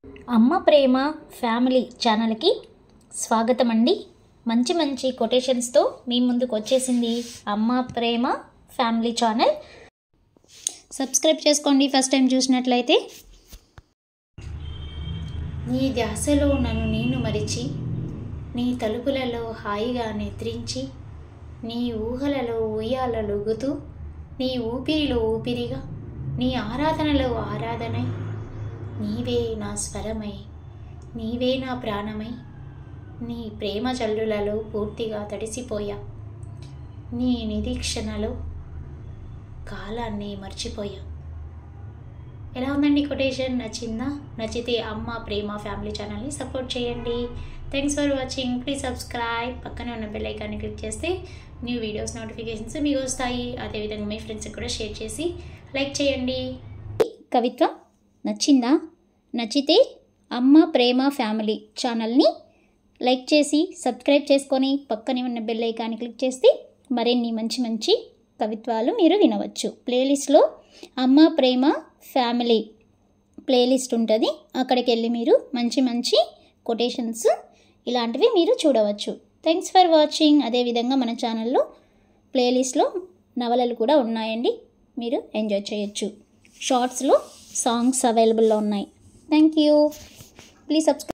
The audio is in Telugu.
అమ్మ ప్రేమ ఫ్యామిలీ ఛానల్కి స్వాగతం అండి. మంచి మంచి కొటేషన్స్తో మీ ముందుకు వచ్చేసింది అమ్మ ప్రేమ ఫ్యామిలీ ఛానల్. సబ్స్క్రైబ్ చేసుకోండి ఫస్ట్ టైం చూసినట్లయితే. నీ ధ్యాసలో నన్ను నేను మరిచి, నీ తలుపులలో హాయిగా నిద్రించి, నీ ఊహలలో ఉయ్యాలలుగుతూ, నీ ఊపిరిలో ఊపిరిగా, నీ ఆరాధనలో ఆరాధనై, నీవే నా స్వరమై, నీవే నా ప్రాణమై, నీ ప్రేమ జల్లులలో పూర్తిగా తడిసిపోయా, నీ నిరీక్షణలో కాలాన్ని మర్చిపోయా. ఎలా ఉందండి కొటేషన్? నచ్చిందా? నచ్చితే అమ్మ ప్రేమ ఫ్యామిలీ ఛానల్ని సపోర్ట్ చేయండి. Thanks for watching. Please subscribe. పక్కనే ఉన్న బెల్ ఐకాన్ని క్లిక్ చేస్తే న్యూ వీడియోస్ నోటిఫికేషన్స్ మీకు వస్తాయి. అదేవిధంగా మీ ఫ్రెండ్స్కి కూడా షేర్ చేసి లైక్ చేయండి. కవిత్వం నచ్చిందా? నచ్చితే అమ్మ ప్రేమ ఫ్యామిలీ ఛానల్ని లైక్ చేసి సబ్స్క్రైబ్ చేసుకొని పక్కనే ఉన్న బెల్ ఐకాన్ని క్లిక్ చేస్తే మరిన్ని మంచి మంచి కవిత్వాలు మీరు వినవచ్చు. ప్లేలిస్ట్లో అమ్మ ప్రేమ ఫ్యామిలీ ప్లేలిస్ట్ ఉంటుంది. అక్కడికి వెళ్ళి మీరు మంచి మంచి కొటేషన్స్ ఇలాంటివి మీరు చూడవచ్చు. Thanks for watching. అదేవిధంగా మన ఛానల్లో ప్లేలిస్ట్లో నవలలు కూడా ఉన్నాయండి, మీరు ఎంజాయ్ చేయొచ్చు. షార్ట్స్లో సాంగ్స్ అవైలబుల్లో ఉన్నాయి. Thank you. Please subscribe.